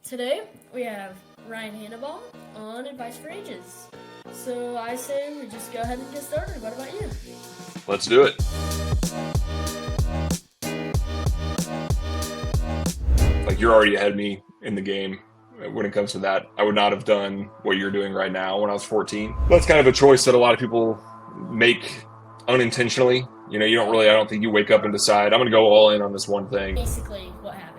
Today we have Ryan Hannebaum on Advice for Ages. So I say we just go ahead and get started. What about you? Let's do it. Like, you're already ahead of me in the game when it comes to that. I would not have done what you're doing right now when I was 14. That's kind of a choice that a lot of people make unintentionally. You don't really, I don't think you wake up and decide, I'm going to go all in on this one thing. Basically, what happened.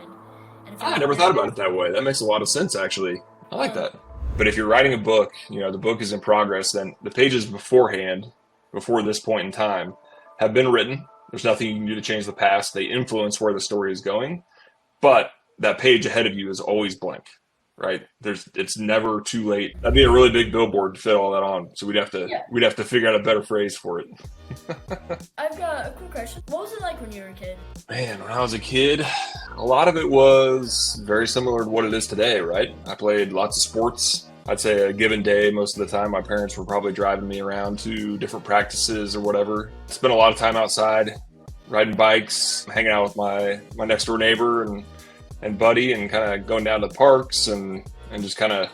And if I never thought about it that way. That makes a lot of sense, actually. I like that. But if you're writing a book, the book is in progress, then the pages beforehand, before this point in time, have been written. There's nothing you can do to change the past. They influence where the story is going. But that page ahead of you is always blank, right? It's never too late. That'd be a really big billboard to fit all that on. So we'd have to figure out a better phrase for it. I've got a cool question. What was it like when you were a kid? Man, when I was a kid, a lot of it was very similar to what it is today, right? I played lots of sports. I'd say a given day, most of the time, my parents were probably driving me around to different practices or whatever. Spent a lot of time outside, riding bikes, hanging out with my next door neighbor and buddy, and kind of going down to the parks and just kind of,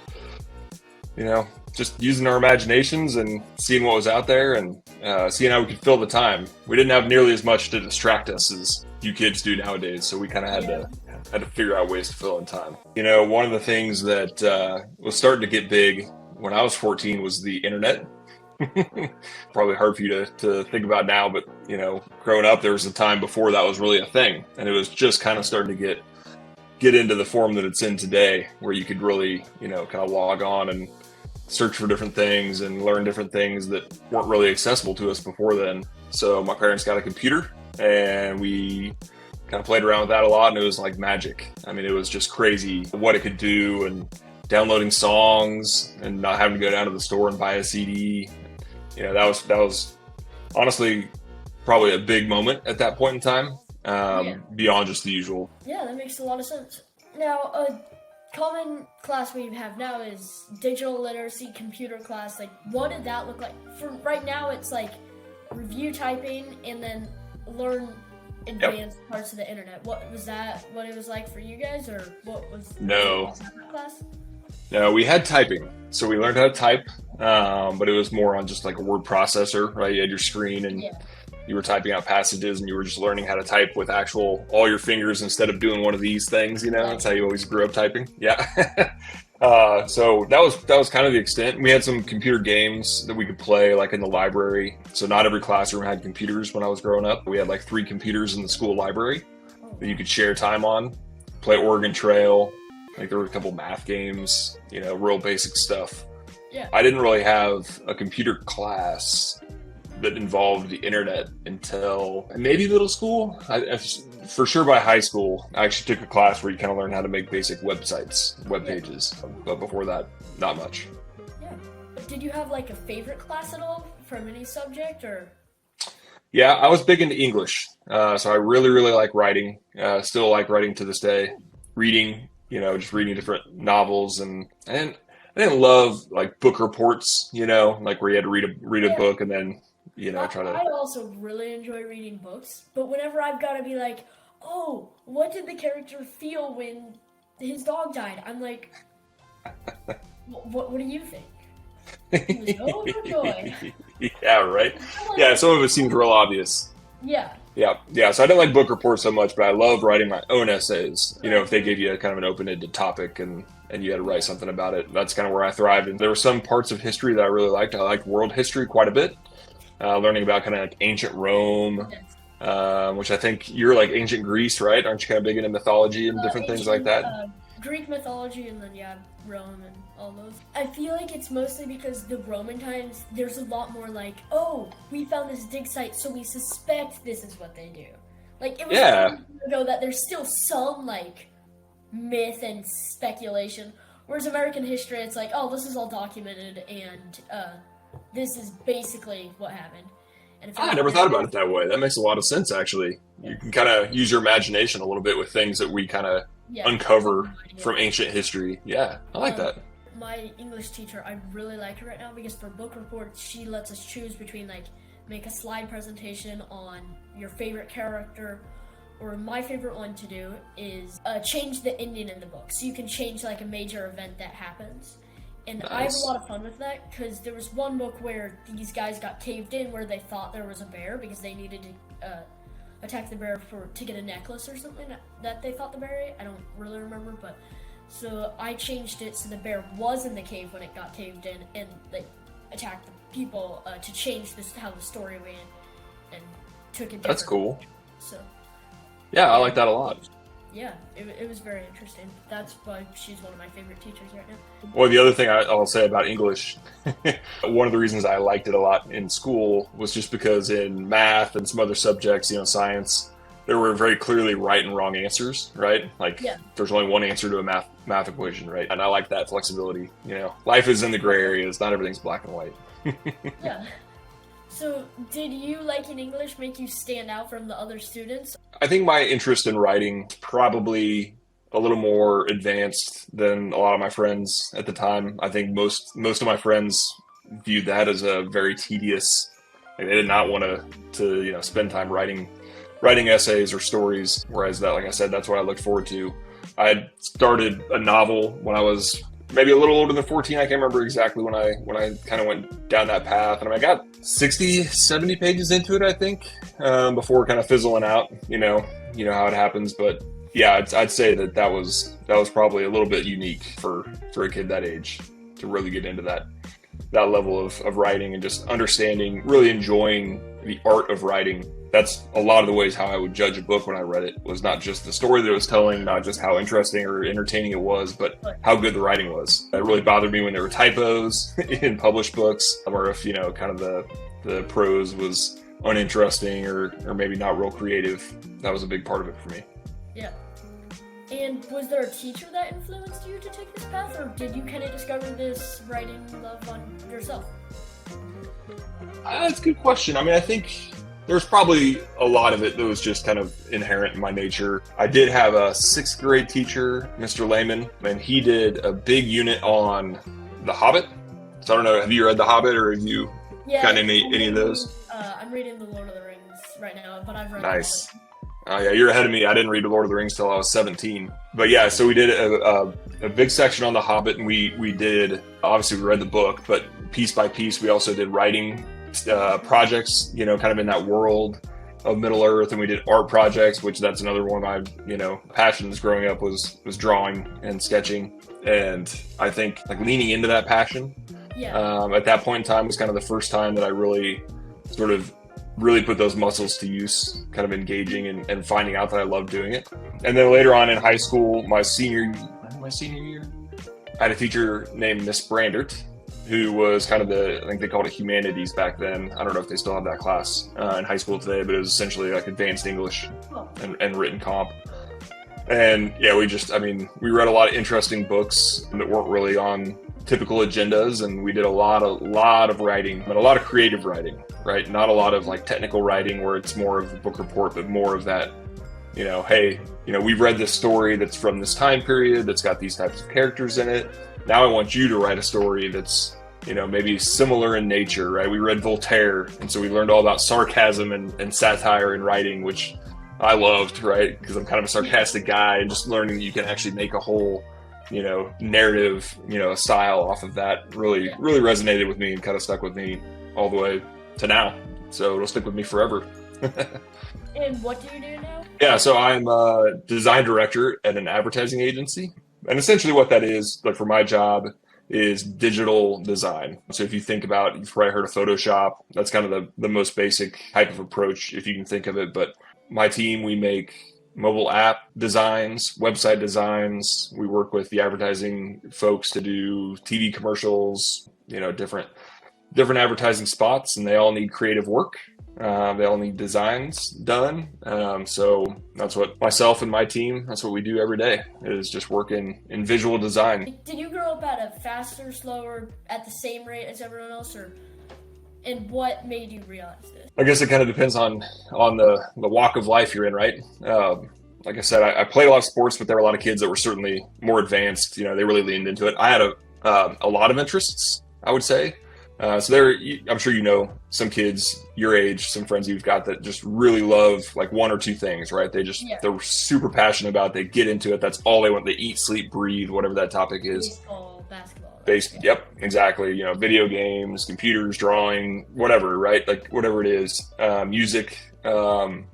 just using our imaginations and seeing what was out there and seeing how we could fill the time. We didn't have nearly as much to distract us as you kids do nowadays, so we kind of had to figure out ways to fill in time. One of the things that was starting to get big when I was 14 was the internet. Probably hard for you to think about now, but growing up, there was a time before that was really a thing, and it was just kind of starting to get into the form that it's in today, where you could really kind of log on and search for different things and learn different things that weren't really accessible to us before then. So my parents got a computer and we kind of played around with that a lot, and it was like magic. I mean, it was just crazy what it could do, and downloading songs and not having to go down to the store and buy a CD. That was honestly probably a big moment at that point in time, beyond just the usual. Yeah, that makes a lot of sense. Now, a common class we have now is digital literacy computer class. Like, what did that look like? For right now, it's like review typing and then learn advanced parts of the internet. What was that? What it was like for you guys, or what was that class? No, we had typing, so we learned how to type, but it was more on just like a word processor, right? You had your screen and you were typing out passages, and you were just learning how to type with all your fingers instead of doing one of these things. That's how you always grew up typing. Yeah. So that was kind of the extent. We had some computer games that we could play, like in the library. So not every classroom had computers when I was growing up. We had like 3 computers in the school library that you could share time on, play Oregon Trail. Like, there were a couple math games, real basic stuff. Yeah. I didn't really have a computer class that involved the internet until maybe middle school. For sure by high school, I actually took a class where you kind of learn how to make basic websites, web pages. But before that, not much. Yeah. Did you have like a favorite class at all from any subject, or? Yeah, I was big into English. So I really, really like writing. Still like writing to this day. Reading, just reading different novels, and I didn't love like book reports, like where you had to read a book and then I also really enjoy reading books, but whenever I've got to be like, oh, what did the character feel when his dog died? I'm like, what do you think? Oh, joy. Yeah, right. Yeah, some of it seems real obvious. Yeah. Yeah. So I didn't like book reports so much, but I love writing my own essays. If they gave you a kind of an open-ended topic and you had to write something about it, that's kind of where I thrived. And there were some parts of history that I really liked. I liked world history quite a bit. Learning about kind of like ancient Rome, which I think you're like ancient Greece, right? Aren't you kind of big into mythology and different things like that? Greek mythology, and then Rome and all those. I feel like it's mostly because the Roman times, there's a lot more like, oh, we found this dig site, so we suspect this is what they do. Like, it was ago that there's still some like myth and speculation, whereas American history, it's like, oh, this is all documented, and this is basically what happened. And I never thought about it that way. That makes a lot of sense, actually. Yeah. You can kind of use your imagination a little bit with things that we kind of uncover from ancient history. Yeah, I like that. My English teacher, I really like her right now because for book reports, she lets us choose between like make a slide presentation on your favorite character, or my favorite one to do, is change the ending in the book. So you can change like a major event that happens. And Nice. I have a lot of fun with that because there was one book where these guys got caved in where they thought there was a bear because they needed to attack the bear to get a necklace or something that they thought the bear ate. I don't really remember, but so I changed it so the bear was in the cave when it got caved in, and they attacked the people to change how the story went and took it. That's cool. So Yeah, I like that a lot. yeah, it was very interesting. That's why she's one of my favorite teachers right now. Well, the other thing I'll say about English, one of the reasons I liked it a lot in school was just because in math and some other subjects, science, there were very clearly right and wrong answers, right? Like there's only one answer to a math equation, right? And I like that flexibility. Life is in the gray areas. Not everything's black and white. Yeah. So, did you, like in English, make you stand out from the other students? I think my interest in writing probably a little more advanced than a lot of my friends at the time. I think most of my friends viewed that as a very tedious. They did not want to spend time writing essays or stories. Whereas that, like I said, that's what I looked forward to. I had started a novel when I was maybe a little older than 14. I can't remember exactly when I kind of went down that path. And I got 60, 70 pages into it, I think, before kind of fizzling out. You know how it happens. But yeah, I'd say that was probably a little bit unique for a kid that age to really get into that level of writing and just understanding, really enjoying the art of writing. That's a lot of the ways how I would judge a book when I read it, was not just the story that it was telling, not just how interesting or entertaining it was, but how good the writing was. It really bothered me when there were typos in published books, or if, kind of the prose was uninteresting or maybe not real creative. That was a big part of it for me. Yeah. And was there a teacher that influenced you to take this path, or did you kind of discover this writing love on yourself? That's a good question. I mean, I think there's probably a lot of it that was just kind of inherent in my nature. I did have a 6th grade teacher, Mr. Lehman, and he did a big unit on The Hobbit. So I don't know, have you read The Hobbit, or have you gotten any of those? I'm reading The Lord of the Rings right now, but I've read Nice. Oh yeah, you're ahead of me. I didn't read The Lord of the Rings till I was 17. But yeah, so we did a big section on The Hobbit, and we did, obviously we read the book, but piece by piece we also did writing projects, kind of in that world of Middle Earth, and we did art projects, which that's another one of my, passions growing up was drawing and sketching. And I think like leaning into that passion at that point in time was kind of the first time that I really put those muscles to use, kind of engaging and finding out that I loved doing it. And then later on in high school, my senior year, I had a teacher named Miss Brandert, who was kind of I think they called it humanities back then. I don't know if they still have that class in high school today, but it was essentially like advanced English and written comp. And yeah, we read a lot of interesting books that weren't really on typical agendas, and we did a lot of writing, but a lot of creative writing, right? Not a lot of like technical writing where it's more of a book report, but more of that, hey, we've read this story that's from this time period that's got these types of characters in it. Now I want you to write a story that's, maybe similar in nature, right? We read Voltaire, and so we learned all about sarcasm and satire in writing, which I loved, right? Because I'm kind of a sarcastic guy, and just learning that you can actually make a whole, narrative, style off of that really resonated with me and kind of stuck with me all the way to now. So it'll stick with me forever. And what do you do now? Yeah, so I'm a design director at an advertising agency. And essentially what that is, like for my job, is digital design. So if you think about, you've probably heard of Photoshop, that's kind of the most basic type of approach, if you can think of it. But my team, we make mobile app designs, website designs. We work with the advertising folks to do TV commercials, different advertising spots, and they all need creative work. They all need designs done. So that's what myself and my team, that's what we do every day, is just work in visual design. Did you grow up at a faster, slower, at the same rate as everyone else, and what made you realize this? I guess it kind of depends on the walk of life you're in, right? Like I said, I played a lot of sports, but there were a lot of kids that were certainly more advanced. They really leaned into it. I had a lot of interests, I would say. So there, I'm sure you know some kids your age, some friends you've got that just really love like one or two things, right? Yeah. They're super passionate about it. They get into it. That's all they want. They eat, sleep, breathe, whatever that topic is. Baseball, basketball. Yep, exactly. Video games, computers, drawing, whatever, right? Like whatever it is, music. I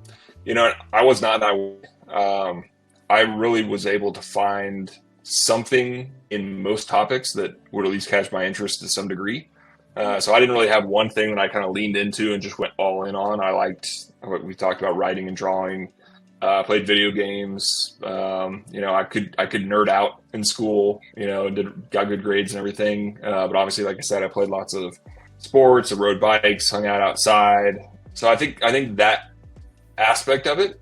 was not that way. I really was able to find something in most topics that would at least catch my interest to some degree. So I didn't really have one thing that I kind of leaned into and just went all in on. I liked what we talked about, writing and drawing. Played video games. I could nerd out in school. Got good grades and everything. But obviously, like I said, I played lots of sports. I rode bikes, hung out outside. So I think that aspect of it,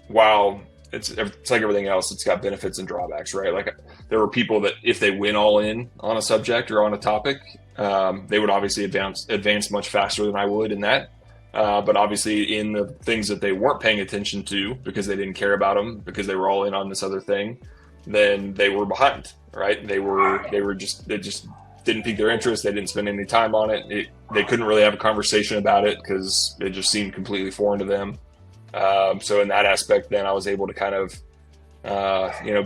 while it's like everything else, it's got benefits and drawbacks, right? Like there were people that if they went all in on a subject or on a topic, they would obviously advance much faster than I would in that. But obviously in the things that they weren't paying attention to because they didn't care about them, because they were all in on this other thing, then they were behind, right? They just didn't pique their interest. They didn't spend any time on it. They couldn't really have a conversation about it because it just seemed completely foreign to them. So in that aspect, then I was able to kind of,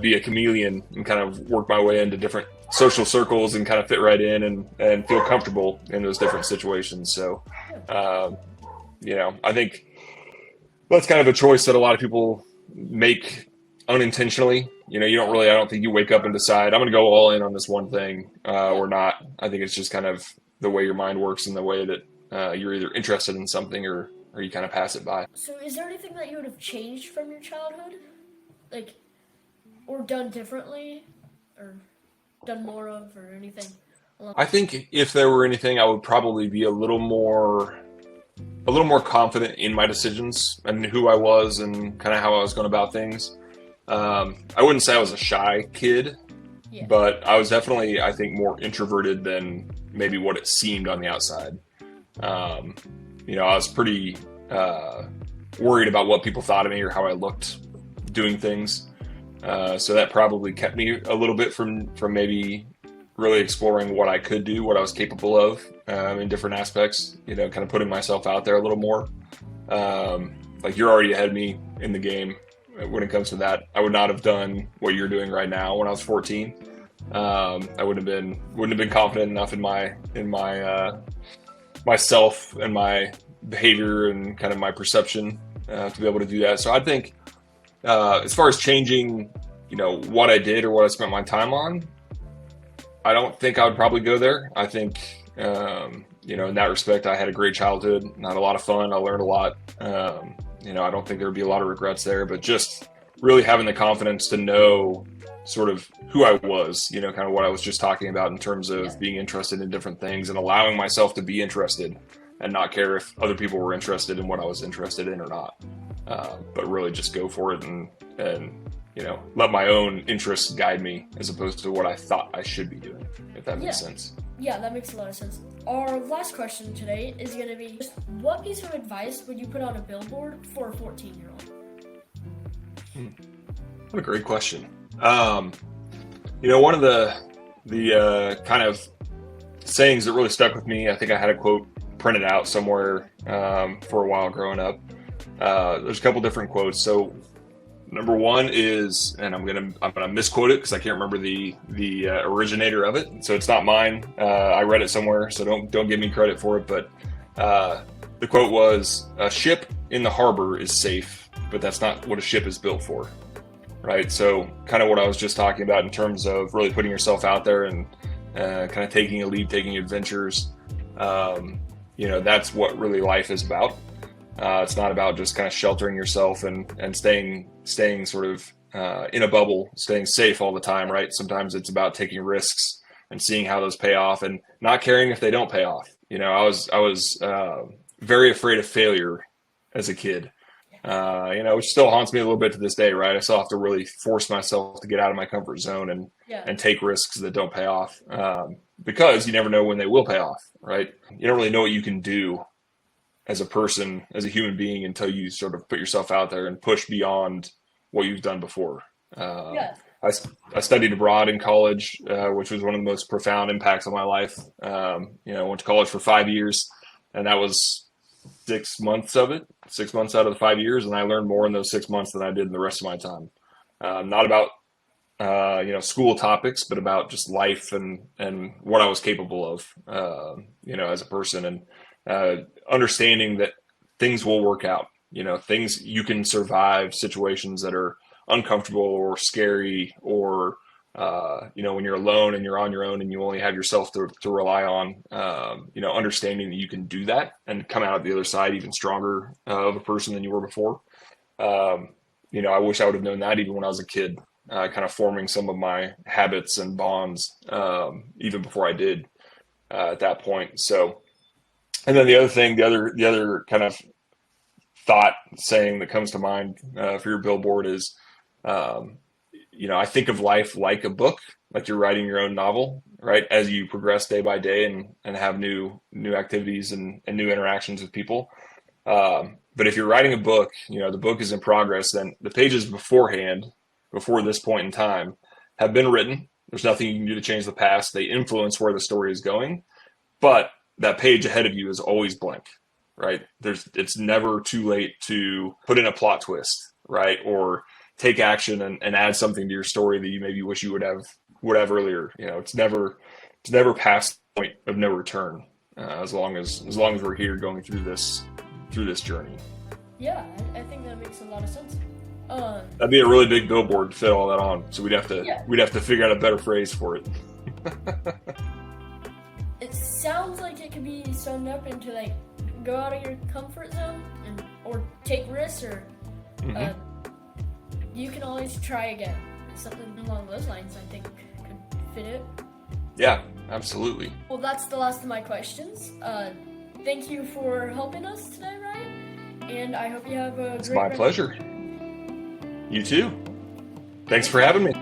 be a chameleon and kind of work my way into different social circles and kind of fit right in and feel comfortable in those different situations. So, I think that's kind of a choice that a lot of people make unintentionally. I don't think you wake up and decide, I'm going to go all in on this one thing or not. I think it's just kind of the way your mind works and the way that you're either interested in something or you kind of pass it by. So is there anything that you would have changed from your childhood? Or done differently? Or done more of, or anything? I think if there were anything, I would probably be a little more confident in my decisions and who I was and kind of how I was going about things. I wouldn't say I was a shy kid, but I was definitely, I think, more introverted than maybe what it seemed on the outside. I was pretty worried about what people thought of me or how I looked doing things. So that probably kept me a little bit from maybe really exploring what I could do, what I was capable of in different aspects, kind of putting myself out there a little more. Like you're already ahead of me in the game when it comes to that. I would not have done what you're doing right now when I was 14. I wouldn't have been confident enough in my myself and my behavior and kind of my perception to be able to do that. So I think as far as changing, what I did or what I spent my time on, I don't think I would probably go there. I think, in that respect, I had a great childhood, had a lot of fun. I learned a lot. I don't think there would be a lot of regrets there, but just really having the confidence to know sort of who I was, kind of what I was just talking about in terms of being interested in different things and allowing myself to be interested and not care if other people were interested in what I was interested in or not. But really just go for it and let my own interests guide me as opposed to what I thought I should be doing, if that makes sense. Yeah, that makes a lot of sense. Our last question today is going to be, what piece of advice would you put on a billboard for a 14-year-old? What a great question. One of the kind of sayings that really stuck with me, I think I had a quote printed out somewhere for a while growing up. There's a couple different quotes. So number one is, and I'm gonna misquote it because I can't remember the originator of it. So it's not mine. I read it somewhere, so don't give me credit for it. But the quote was, "A ship in the harbor is safe, but that's not what a ship is built for." Right. So kind of what I was just talking about in terms of really putting yourself out there and kind of taking a leap, taking adventures. That's what really life is about. It's not about just kind of sheltering yourself and staying sort of in a bubble, staying safe all the time, right? Sometimes it's about taking risks and seeing how those pay off and not caring if they don't pay off. I was very afraid of failure as a kid, which still haunts me a little bit to this day, right? I still have to really force myself to get out of my comfort zone and take risks that don't pay off because you never know when they will pay off, right? You don't really know what you can do as a person, as a human being, until you sort of put yourself out there and push beyond what you've done before. I studied abroad in college, which was one of the most profound impacts on my life. Went to college for 5 years, and that was 6 months of it, 6 months out of the 5 years, and I learned more in those 6 months than I did in the rest of my time. Not about school topics, but about just life and what I was capable of, as a person, and understanding that things will work out. Things you can survive situations that are uncomfortable or scary, or when you're alone and you're on your own and you only have yourself to rely on. Understanding that you can do that and come out the other side even stronger of a person than you were before. I wish I would have known that even when I was a kid, kind of forming some of my habits and bonds even before I did at that point. So, and then the other kind of thought saying that comes to mind for your billboard is, I think of life like a book, like you're writing your own novel, right? As you progress day by day and have new activities and new interactions with people. But if you're writing a book, the book is in progress, then the pages beforehand, before this point in time, have been written. There's nothing you can do to change the past. They influence where the story is going, but that page ahead of you is always blank, right? It's never too late to put in a plot twist, right? Or take action and add something to your story that you maybe wish you would have earlier. It's never past the point of no return, as long as we're here going through this journey. Yeah, I think that makes a lot of sense. That'd be a really big billboard to fit all that on. So we'd have to figure out a better phrase for it. It sounds like it could be summed up into like go out of your comfort zone or take risks, or you can always try again. Something along those lines, I think, could fit it. Yeah, absolutely. Well, that's the last of my questions. Thank you for helping us today, Ryan, and I hope you have a great It's my pleasure. You too. Thanks for having me.